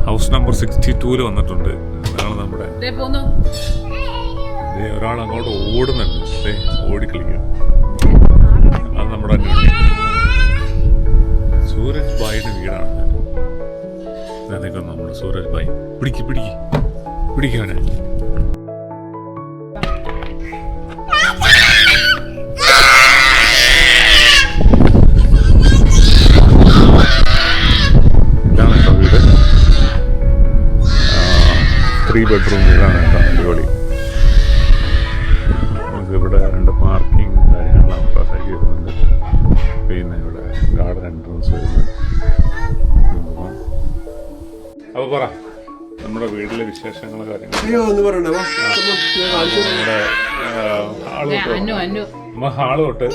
House number 62 വന്നിട്ടുണ്ട്. അതാണ് നമ്മുടെ ഒരാൾ അങ്ങോട്ട് ഓടുന്നുണ്ട്, ഓടിക്കളിക്കുക. അത് നമ്മുടെ സൂരജ് ഭായിയുടെ വീടാണ്. നമ്മുടെ സൂരജ് ഭായ് പിടിക്കാനെ വീട് 3 ബെഡ്റൂം വീടാണ് കേട്ടോ. അടിപൊളി. നമുക്കിവിടെ 2 പാർക്കിംഗ് കാര്യങ്ങളാണ് പാസ്സാക്കി വരുന്നുണ്ട്. പിന്നെ ഇവിടെ ഗാർഡൻ എൻട്രൻസ് വരുന്നത്. അപ്പോൾ പറ നമ്മുടെ വീട്ടിലെ വിശേഷങ്ങളും കാര്യങ്ങളും. നമ്മുടെ ഹാള് തൊട്ട്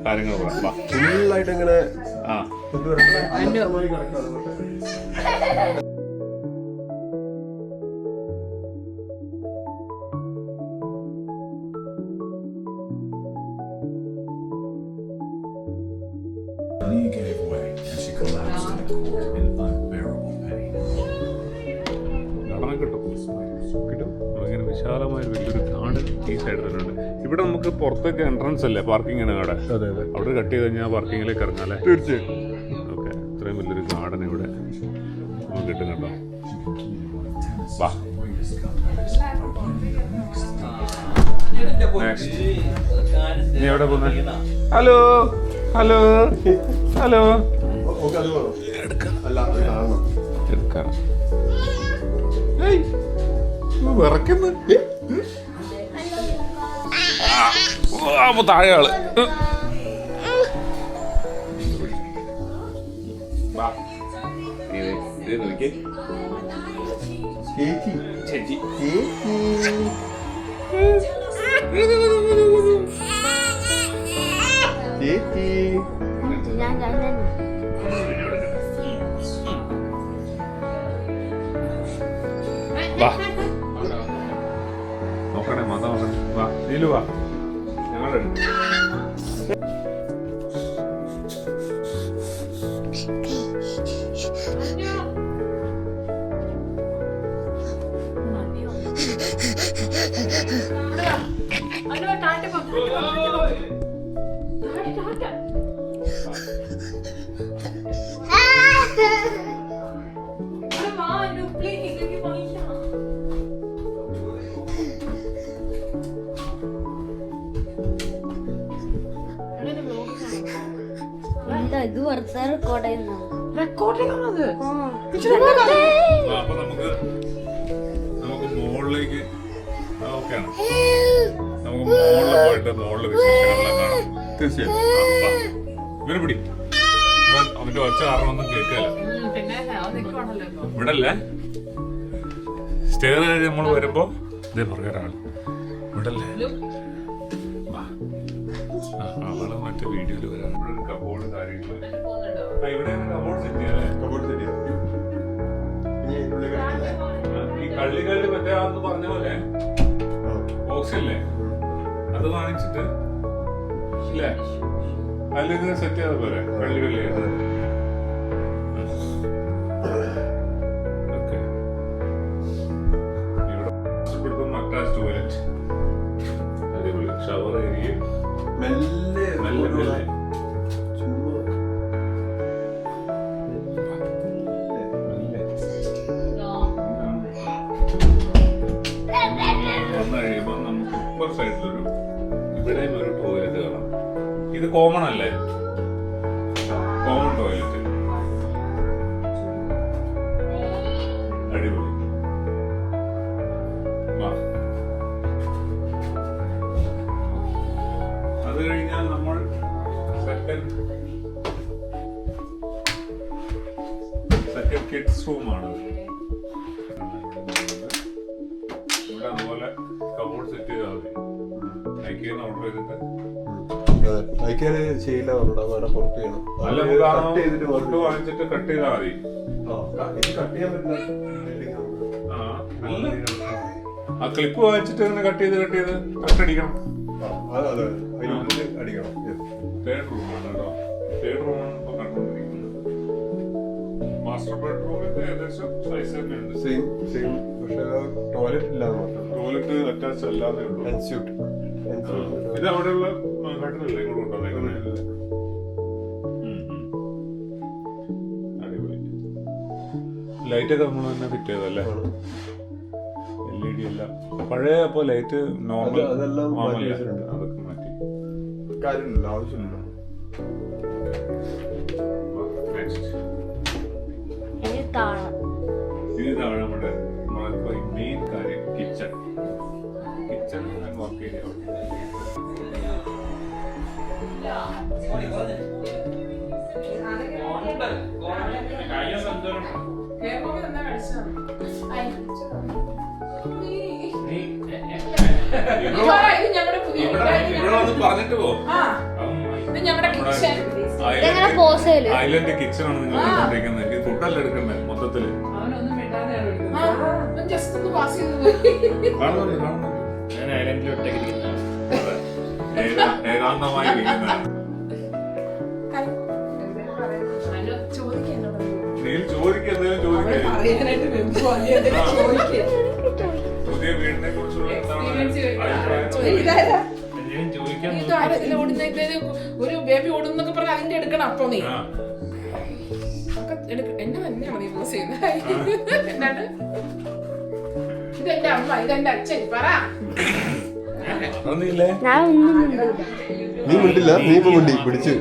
കാര്യങ്ങൾ പറയാം. ഫുള്ളായിട്ട് ഇങ്ങനെ Knee gave way and she collapsed in the court in unbearable pain. കിട്ടും. ഇങ്ങനെ വിശാലമായ വലിയൊരു ഗാർഡൻ ഈ സൈഡിൽ തന്നെ ഉണ്ട്. ഇവിടെ നമുക്ക് പുറത്തേക്ക് എൻട്രൻസ് അല്ലേ, പാർക്കിങ്ങിന് അവിടെ അവിടെ കട്ട് ചെയ്ത് കഴിഞ്ഞാൽ പാർക്കിങ്ങിലേക്ക് ഇറങ്ങാല്ലേ? തീർച്ചയായും. ഓക്കെ, ഇത്രയും വലിയൊരു ഗാർഡൻ ഇവിടെ നമുക്ക് കിട്ടും കേട്ടോ. വാ. നീ എവിടെ പോകുന്നേ? Hello hello hello. എടുക്കാം. വിറക്കുന്നു. താഴെ ആള്. ചേച്ചി വാ. നോക്കണേ, മത നോക്കണേ. വാ നീലു വാ. ഞങ്ങളുടെ എന്താ ഇത് വെറുതെ റെക്കോർഡ് ചെയ്യുന്നത്? റെക്കോർഡിംഗ് ആണത്. അപ്പൊ നമുക്ക് മുകളിലേക്ക് ഓക്കെയാണ്. നമുക്ക് മുകളിൽ പോയിട്ട് മുകളിൽ വിശേഷങ്ങളെല്ലാം കാണാം. തീർച്ചയായും. ഇവര് പിടി. അവന്റെ ഒച്ച കാരണം ഒന്നും കേൾക്കല. പിന്നെ നിൽക്കുവാണല്ലോ ഇപ്പൊ. ഇവിടെ അല്ലേ സ്റ്റേർ കഴിഞ്ഞ് നമ്മൾ വരുമ്പോ ഇതേ പറയാ ഒരാൾ ഇവിടെ അല്ലേ. അവള് മറ്റേ വീഡിയോയില് വരാം. ഇവിടെ ഒരു കബോർഡ് കാര്യങ്ങള്. ഇവിടെ കബോർഡ് സെറ്റ് ചെയ്യാല്ലേ? ഈ കള്ളികളിൽ മറ്റേ ആന്ന് പറഞ്ഞ പോലെ ബോക്സ് ഇല്ലേ അത് വാങ്ങിച്ചിട്ട് ഇല്ലേ അതിലിങ്ങനെ സെറ്റ് ചെയ്ത പോലെ കള്ളികളി ഇവിടെ അറ്റാച്ച് ടോയ്ലറ്റ് അതേപോലെ ഷവർ ഏരിയ മെല്ലെ മെല്ലെ വന്നു കഴിയുമ്പോൾ നമുക്ക് ഇപ്പർ സൈഡിലൊരു ഇവിടെയും ഒരു ടോയ്ലറ്റ് കാണാം. ഇത് കോമൺ അല്ലേ? കോമൺ ടോയ്ലറ്റ് അടിപൊളി. അത് കഴിഞ്ഞാൽ നമ്മൾ സെക്കൻഡ് കിഡ്സ് റൂമാണ്. ഇവിടെ അതുപോലെ കബോർഡ് സെറ്റ് ചെയ്താൽ മതി. നൈക്കിന്ന് ഓർഡർ ചെയ്തിട്ട് അയക്കാന് ചെയ്യില്ല പറഞ്ഞോടാ, വേറെ പുറത്ത് ചെയ്യണം. അല്ല നമുക്ക് ഫുഡ് വാങ്ങിച്ചിട്ട് കട്ട് ചെയ്താൽ മതി. ഇത് കട്ട് ചെയ്യാൻ പറ്റില്ല. അല്ല ആ ക്ലിപ്പ് വാങ്ങിച്ചിട്ട് ഇങ്ങനെ കട്ട് ചെയ്ത് കട്ടടിക്കണം. അതെ അതിനുള്ളിൽ അടിക്കണം. തേർഡ് റൂമാണ് കേട്ടോ. തേർഡ് റൂമാണ് ഇപ്പൊ കണ്ടുകൊണ്ടിരിക്കുന്നത്. മാസ്റ്റർ ബെഡ്റൂമിന്റെ ഏകദേശം സൈസ് തന്നെ ഉണ്ട്. സെയിം പക്ഷെ ടോയ്ലറ്റ് ഇല്ലാന്ന് മാത്രം. ടോയ്ലറ്റ് അറ്റാച്ച് അല്ലാതെ ഉള്ളൂ. എൻസ്യൂട്ട് ഇത് അവിടെയുള്ള ഘട്ടനല്ലേ ഇങ്ങോട്ട് കൊണ്ടുവന്നേക്കുന്നത്. അടിപൊളി. ലൈറ്റൊക്കെ നമ്മൾ തന്നെ ഫിറ്റ് ചെയ്തല്ലേ? LED എല്ലാം പഴയ അപ്പൊ ലൈറ്റ് നോർമൽ അതെല്ലാം അതൊക്കെ മാറ്റി. കാര്യമില്ല, ആവശ്യമില്ല. ഇനി താഴെ ഇത് താഴെ നമ്മുടെ മെയിൻ കാര്യം കിച്ചൺ ആൻഡ് വർക്ക് ഏരിയ. പറഞ്ഞിട്ട് പോ. ഐലൻഡ് കിച്ചൺ ആണ് നിങ്ങൾ കണ്ടിരിക്കുന്നത്. ഇത് ഫുഡല്ല എടുക്കുന്നത് മൊത്തത്തില്. ഏകാന്തമായി ഇരിക്കുന്നതാണ്. നീ ചോദിക്കുക, എന്തെങ്കിലും ചോദിക്കുക. പുതിയ വീടിനെ കുറിച്ചുള്ള ഒരു ബേബി ഓടുന്നൊക്കെ പറഞ്ഞ അതിന്റെ എടുക്കണം. അപ്പൊ നീ എന്നെ തന്നെയാണ് നീ യൂസ് ചെയ്യുന്നത്. എന്താണ് ഇതെന്റെ അമ്മ, ഇതെന്റെ അച്ഛൻ പറ. നീ മിണ്ടില്ല, നീ ഇപ്പൊ മിണ്ടി പിടിച്ചു.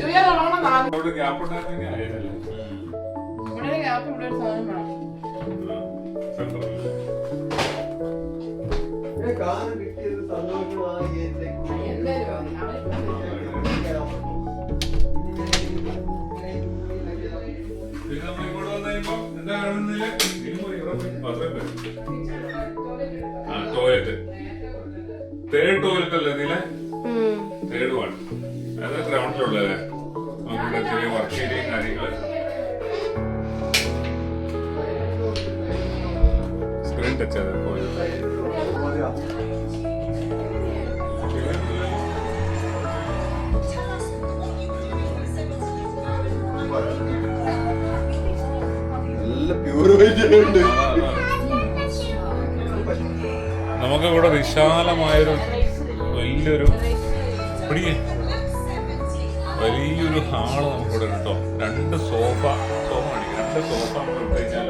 ടോയ്ലറ്റ് തേർഡ് ടോയ്ലറ്റ് അല്ലേ നീലെ? തേർഡ് വൺ അത് ഗ്രൗണ്ടിലുള്ളതല്ലേ? നമുക്കിവിടെ ചെറിയ വർക്ക് ഏരിയ കാര്യങ്ങള്. സ്ക്രീൻ ടച്ച് ചെയ്ത നല്ല പ്യൂരിഫൈഡ് ഉണ്ട്. നമുക്കിവിടെ വിശാലമായൊരു വലിയൊരു വലിയൊരു ഹാള് നമുക്കിവിടെ കേട്ടോ. രണ്ട് സോഫ അടിക്കും. രണ്ട് സോഫ നമ്മൾ ഇട്ട് കഴിഞ്ഞാൽ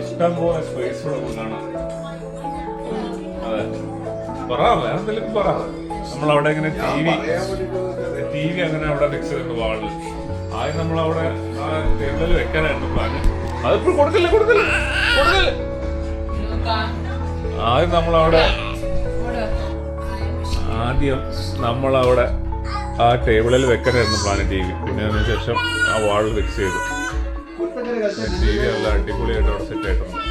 ഇഷ്ടം പോലെ സ്പേസ് കൂടെ കാണാം. അതെ പറ, വേറെ എന്തെങ്കിലും പറ. നമ്മളവിടെ ഇങ്ങനെ ടി വി അങ്ങനെ അവിടെ ഫിക്സ് ചെയ്തിട്ടുണ്ട് വാളിൽ. ആ ആദ്യം നമ്മളവിടെ ആ ടേബിളിൽ വെക്കാനായിരുന്നു പ്ലാന്. അതിപ്പോ കൊടുക്കല്ലേ കൊടുക്കല്ലേ കൊടുക്കല്ലേ. ആദ്യം നമ്മളവിടെ ആ ടേബിളിൽ വെക്കാനായിരുന്നു പ്ലാൻ ടി വി. പിന്നെ അതിനുശേഷം ആ വാൾ ഫിക്സ് ചെയ്തു. ടി വി നല്ല അടിപൊളിയായിട്ട് അവിടെ സെറ്റ് ആയിട്ടുണ്ട്.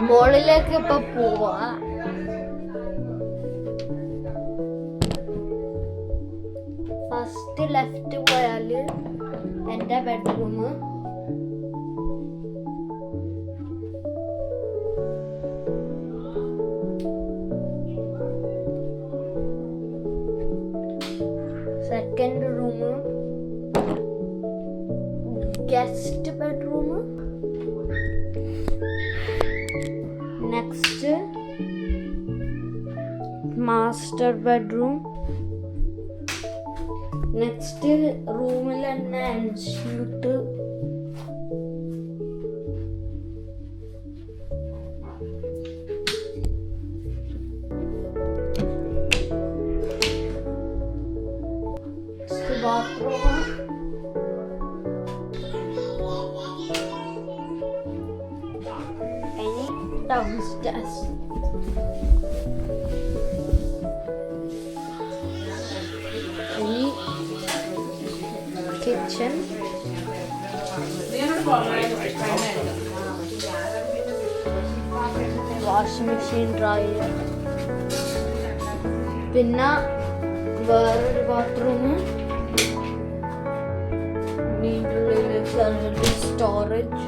മോളിലേക്ക് ഇപ്പൊ പോവാ. ഫസ്റ്റ് ലെഫ്റ്റ് പോയാല് എന്റെ bedroom, second room guest bedroom, next master bedroom, next റൂമിൽ തന്നെ എൻഷൂട്ട്, ബാത്റൂം, ഇനി ഡൗൺസ്റ്റേഴ്സ്. ഇനി കിച്ചൺ, വാഷിംഗ് മെഷീൻ, ഡ്രയർ, പിന്നെ വേറൊരു ബാത്റൂം, ഇതിനുള്ളിൽ സ്റ്റോറേജ്,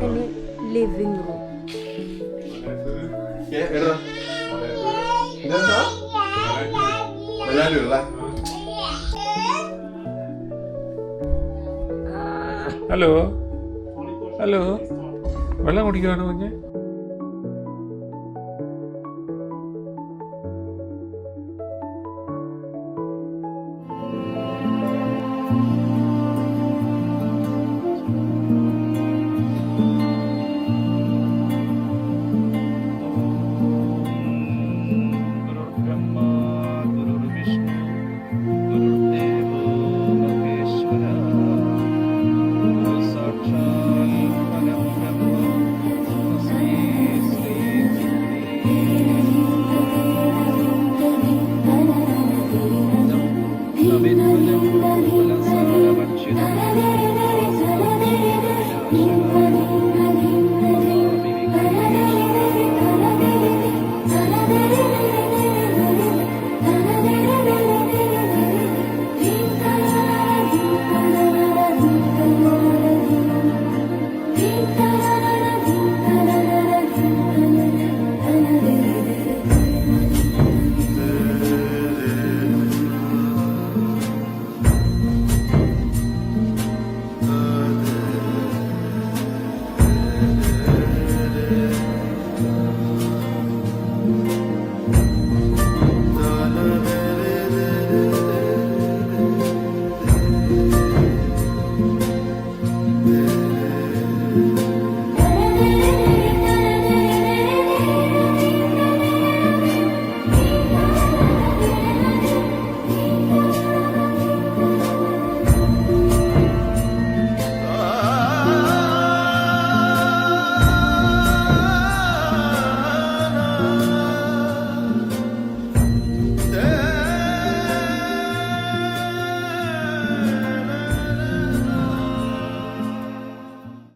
ഇനി ലിവിംഗ് റൂം. ഹലോ ഹലോ, വെള്ളം കുടിക്കുവാണോ കുഞ്ഞ്? Thank you.